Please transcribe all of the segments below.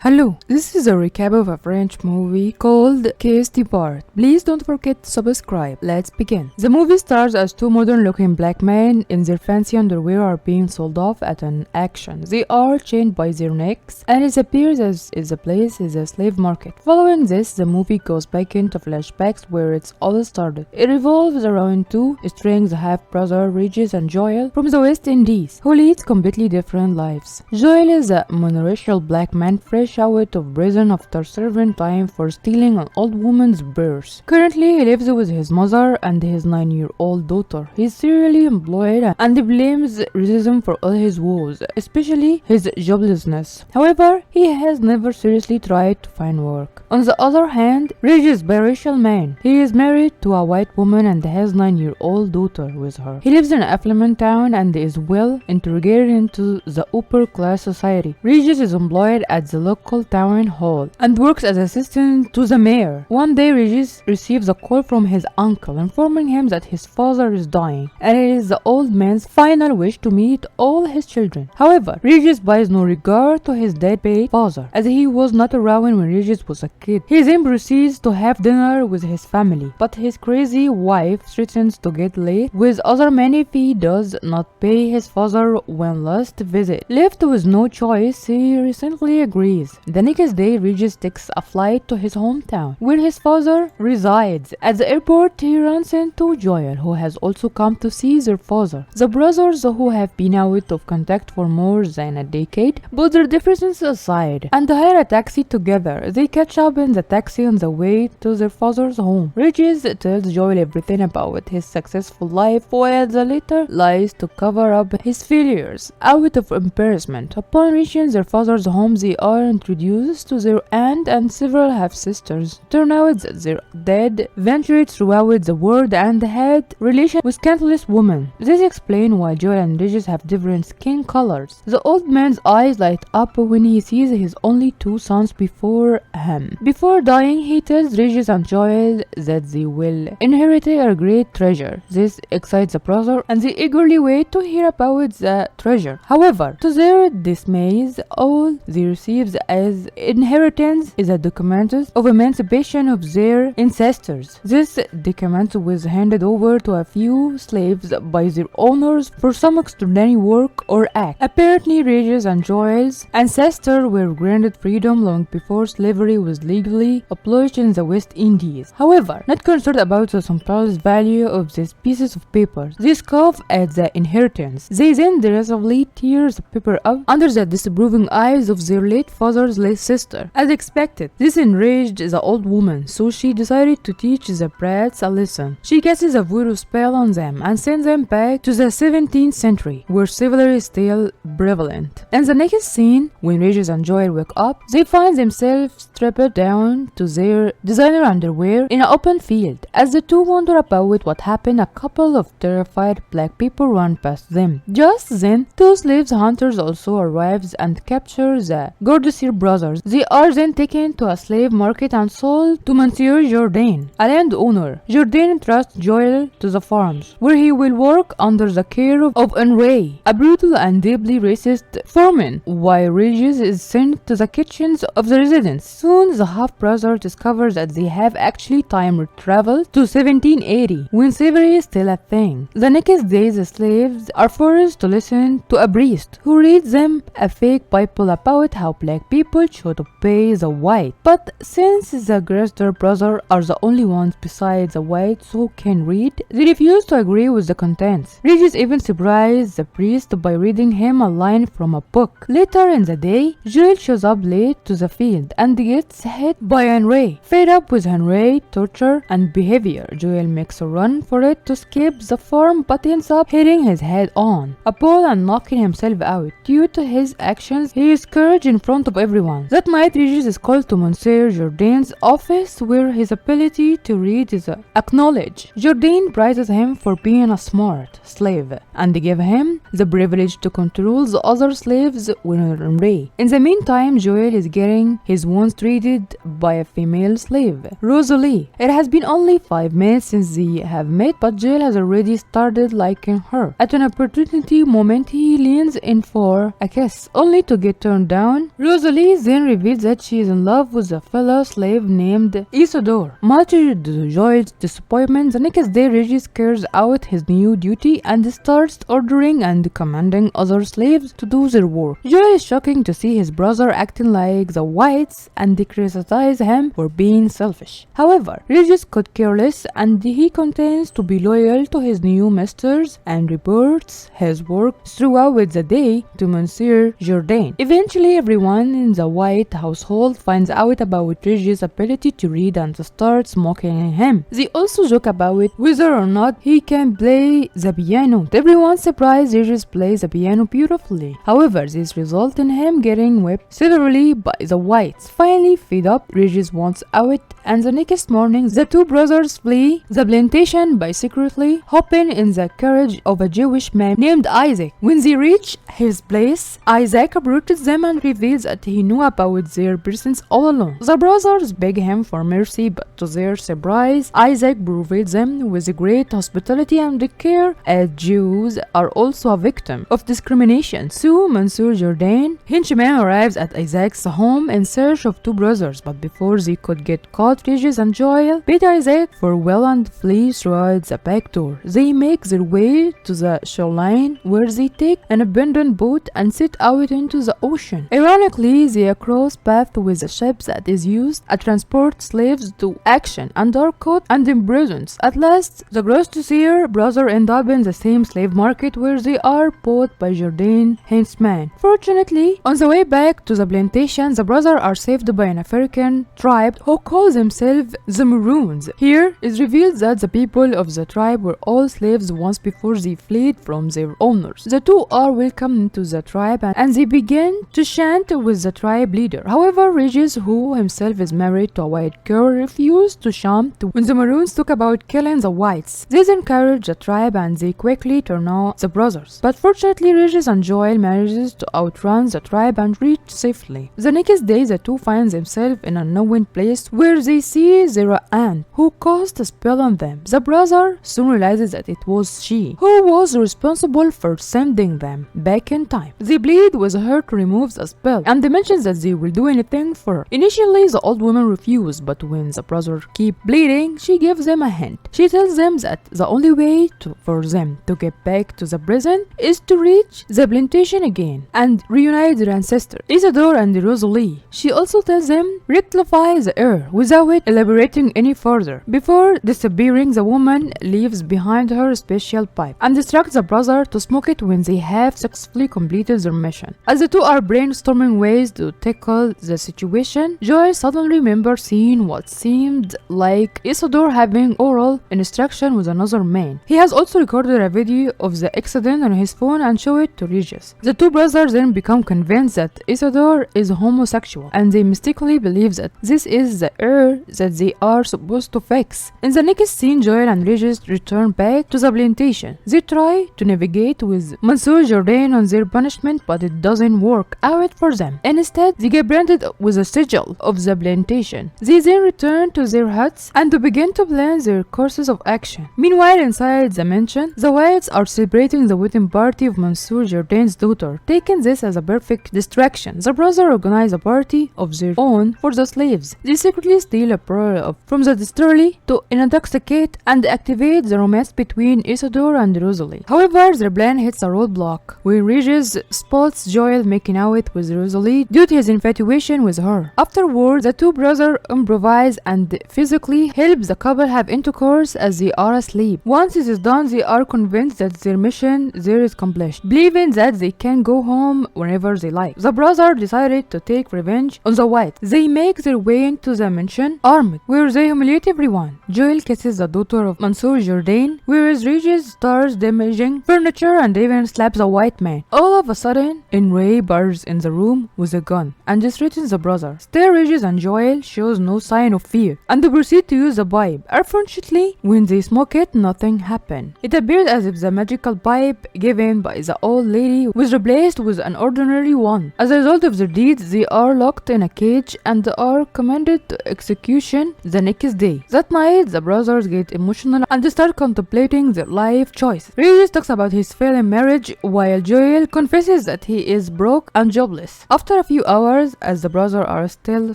Hello, this is a recap of a French movie called Creepypasta. Please don't forget to subscribe. Let's begin. The movie stars as two modern-looking black men in their fancy underwear are being sold off at an auction. They are chained by their necks, and it appears as if the place is a slave market. Following this, the movie goes back into flashbacks where it's all started. It revolves around two strange half-brother, Regis and Joel, from the West Indies, who lead completely different lives. Joel is a monoracial black man fresh out of prison after serving time for stealing an old woman's purse. Currently, he lives with his mother and his 9-year-old daughter. He is serially employed and blames racism for all his woes, especially his joblessness. However, he has never seriously tried to find work. On the other hand, Regis is a biracial man. He is married to a white woman and has a 9-year-old daughter with her. He lives in an affluent town and is well integrated into the upper class society. Regis is employed at the local town hall and works as assistant to the mayor. One day, Regis receives a call from his uncle informing him that his father is dying, and it is the old man's final wish to meet all his children. However, Regis pays no regard to his dead father, as he was not around when Regis was a kid. He then proceeds to have dinner with his family, but his crazy wife threatens to get late with other men if he does not pay his father one last visit. Left with no choice, he recently agrees. The next day, Regis takes a flight to his hometown, where his father resides. At the airport, he runs into Joel, who has also come to see their father. The brothers, who have been out of contact for more than a decade, put their differences aside and hire a taxi together. They catch up in the taxi on the way to their father's home. Regis tells Joel everything about his successful life, while the latter lies to cover up his failures out of embarrassment. Upon reaching their father's home, they are introduced to their aunt and several half-sisters. Turn out that their dad ventured throughout the world and had relations with countless women. This explains why Joel and Regis have different skin colors. The old man's eyes light up when he sees his only two sons before him. Before dying, he tells Regis and Joel that they will inherit a great treasure. This excites the brother, and they eagerly wait to hear about the treasure. However, to their dismays, all they receive as inheritance is a document of emancipation of their ancestors. This document was handed over to a few slaves by their owners for some extraordinary work or act. Apparently, Regis and Joel's ancestors were granted freedom long before slavery was legally abolished in the West Indies. However, not concerned about the symbolic value of these pieces of paper, they scoff at the inheritance. They then derisively tear the paper up under the disapproving eyes of their late father's late sister. As expected, this enraged the old woman, so she decided to teach the brats a lesson. She casts a voodoo spell on them and sends them back to the 17th century, where slavery is still prevalent. In the next scene, when Regis and Joel wake up, they find themselves stripped down to their designer underwear in an open field. As the two wonder about what happened, a couple of terrified black people run past them. Just then, two slaves hunters also arrive and capture the Gordeser brothers. They are then taken to a slave market and sold to Monsieur Jourdain, a landowner. Jourdain trusts Joel to the farms, where he will work under the care of Henri, a brutal and deeply racist foreman, while Regis is sent to the kitchens of the residents. Soon, the half-brother discovers that they have actually time traveled to 1780, when slavery is still a thing. The next day, the slaves are forced to listen to a priest who reads them a fake Bible about how black people should obey the white. But since the Grester brothers are the only ones besides the whites who can read, they refuse to agree with the contents. Regis even surprises the priest by reading him a line from a book. Later in the day, Joel shows up late to the field and gets hit by Henri. Fed up with Henri's torture and behavior, Joel makes a run for it to escape the farm but ends up hitting his head on a pole and knocking himself out. Due to his actions, he is scourged in front of everyone. That night, Regis is called to Monsieur Jourdain's office, where his ability to read is acknowledged. Jourdain prizes him for being a smart slave and give him the privilege to control the other slaves when Henri. In the meantime, Joel is getting his wounds treated by a female slave, Rosalie. It has been only 5 minutes since they have met, but Joel has already started liking her. At an opportunity moment, he leans in for a kiss, only to get turned down. Rosalie Rosalie then reveals that she is in love with a fellow slave named Isidore. Much to Joel's disappointment, the next day Regis carries out his new duty and starts ordering and commanding other slaves to do their work. Joel is shocking to see his brother acting like the whites and they criticize him for being selfish. However, Regis could care less and he continues to be loyal to his new masters and reports his work throughout the day to Monsieur Jourdain. Eventually, everyone in the White household finds out about Regis' ability to read and starts mocking him. They also joke about whether or not he can play the piano. To everyone's surprise, Regis plays the piano beautifully. However, this results in him getting whipped severely by the Whites. Finally, fed up, Regis wants out, and the next morning, the two brothers flee the plantation by secretly hopping in the carriage of a Jewish man named Isaac. When they reach his place, Isaac approaches them and reveals that he knew about their presence all along. The brothers beg him for mercy, but to their surprise, Isaac provides them with great hospitality and care, as Jews are also a victim of discrimination. So, Monsieur Jourdain, henchman, arrives at Isaac's home in search of two brothers, but before they could get caught, Regis and Joel bid Isaac farewell and flee through the back door. They make their way to the shoreline, where they take an abandoned boat and set out into the ocean. Ironically, they cross paths with a ship that is used to transport slaves to action and are caught and imprisoned. At last, the Gloucester brothers end up in the same slave market where they are bought by Jourdain henchman. Fortunately, on the way back to the plantation, the brothers are saved by an African tribe who calls themselves the Maroons. Here, it revealed that the people of the tribe were all slaves once before they fled from their owners. The two are welcomed into the tribe and they begin to chant with the tribe leader. However, Regis, who himself is married to a white girl, refused to chant when the Maroons talk about killing the whites. This encouraged the tribe and they quickly turn on the brothers. But fortunately, Regis and Joel manages to outrun the tribe and reach safely. The next day, the two find themselves in an unknown place where they see their aunt, who cast a spell on them. The brother soon realizes that it was she who was responsible for sending them back in time. They plead with her to remove the spell and they mention that they will do anything for her. Initially, the old woman refuses, but when the brothers keep pleading, she gives them a hint. She tells them that the only way for them to get back to the present is to reach the plantation again and reunite their ancestors, Isidore and Rosalie. She also tells them rectify the error without elaborating any further. Before disappearing, the woman leaves behind her a special pipe and instructs the brother to smoke it when they have successfully completed their mission. As the two are brainstorming ways to tackle the situation, Joel suddenly remembers seeing what seemed like Isidore having oral instruction with another man. He has also recorded a video of the accident on his phone and showed it to Regis. The two brothers then become convinced that Isidore is homosexual and they mistakenly believe that this is the error that they are supposed to fix. In the next scene, Joel and Regis return back to the plantation. They try to navigate with Monsieur Jourdain on their punishment, but it doesn't work out for them. Instead, they get branded with a sigil of the plantation. They then return to their huts and begin to plan their courses of action. Meanwhile, inside the mansion, the Whites are celebrating the wedding party of Monsieur Jourdain's daughter, taking this as a perfect distraction. The brothers organize a party of their own for the slaves. They secretly steal a pearl from the distillery to intoxicate and activate the romance between Isidore and Rosalie. However, their plan hits a roadblock when Regis spots Joel making out with Rosalie due to his infatuation with her. Afterwards, the two brothers improvise and physically help the couple have intercourse as they are asleep. Once it is done, they are convinced that their mission there is accomplished, believing that they can go home whenever they like. The brothers decided to take revenge on the Whites. They make their way into the mansion armed, where they humiliate everyone. Joel kisses the daughter of Monsieur Jourdain, whereas Regis starts damaging furniture and even slaps a white man. All of a sudden, Enray bursts in the room with a gun and threatens the brother. Still, Regis and Joel shows no sign of fear and they proceed to use the pipe. Unfortunately, when they smoke it, nothing happened. It appeared as if the magical pipe given by the old lady was replaced with an ordinary one. As a result of their deeds, they are locked in a cage and are commanded to execution the next day. That night, the brothers get emotional and start contemplating their life choices. Regis talks about his failing marriage, while Joel confesses that he is broke and jobless. After a few hours, as the brothers are still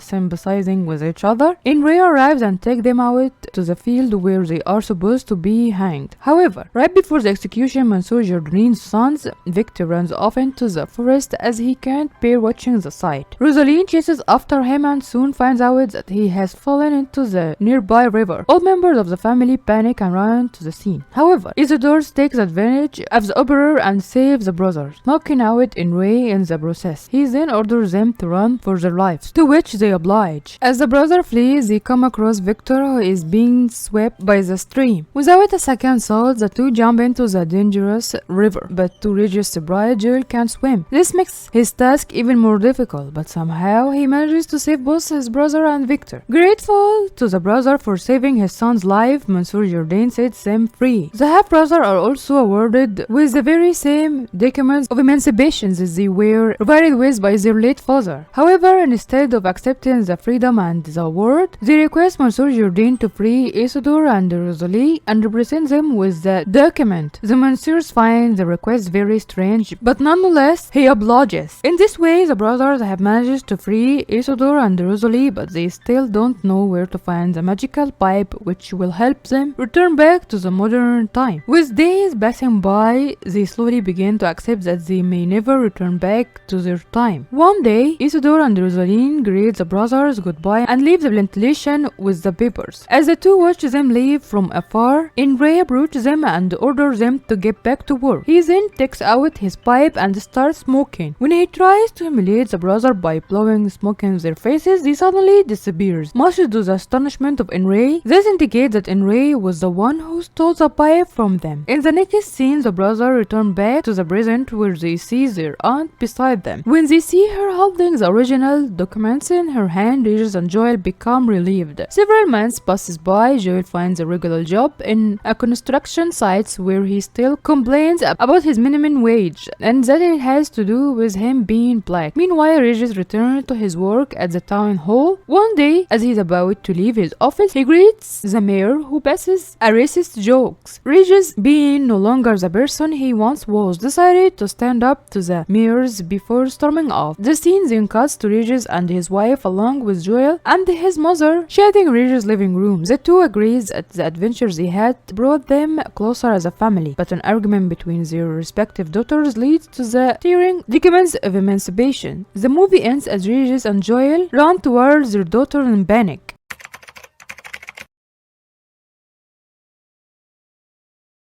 sympathizing with each other, Enri arrives and takes them out to the field where they are supposed to be hanged. However, right before the execution, Mansour Jordan's son, Victor, runs off into the forest as he can't bear watching the sight. Rosaline chases after him and soon finds out that he has fallen into the nearby river. All members of the family panic and run to the scene. However, Isidore takes advantage of the uproar and saves the brothers, knocking out Enri in the process. He then orders them to run for their lives, to which they oblige. As the brother flees, they come across Victor, who is being swept by the stream. Without a second thought, the two jump into the dangerous river, but to Regis' surprise, Joel can't swim. This makes his task even more difficult, but somehow he manages to save both his brother and Victor. Grateful to the brother for saving his son's life, Mansour Jordan sets them free. The half-brothers are also awarded with the very same documents of emancipation that they were provided with by their late father. However, instead of accepting the freedom and the award, they request Mansour Jordan to free Isidore and Rosalie and represent them with the document. The Mansours find the request very strange, but nonetheless, he obliges. In this way, the brothers have managed to free Isidore and Rosalie, but they still don't know where to find the magical pipe which will help them return back to the modern time. With days passing by, they slowly begin to accept that they may never return back to their time. One day, Isidore and Rosaline greet the brothers goodbye and leave the plantation with the papers. As the two watch them leave from afar, Enri approaches them and orders them to get back to work. He then takes out his pipe and starts smoking. When he tries to humiliate the brother by blowing smoke in their faces, he suddenly disappears, much to the astonishment of Enri. This indicates that Enri was the one who stole the pipe from them. In the next scene, the brothers return back to the present where they see their aunt beside them. When they see her holding the original documents in her hand, Regis and Joel become relieved. Several months passes by. Joel finds a regular job in a construction site where he still complains about his minimum wage and that it has to do with him being black. Meanwhile, Regis returns to his work at the town hall. One day, as he's about to leave his office, he greets the mayor, who passes a racist jokes. Regis, being no longer the person he once was, decided to stand up to the mayor's before storming off. The scene then cuts to Regis and his wife along with Joel and his mother chatting in Regis' living room. The two agree that the adventures they had brought them closer as a family, but an argument between their respective daughters leads to the tearing documents of emancipation. The movie ends as Regis and Joel run towards their daughter in panic.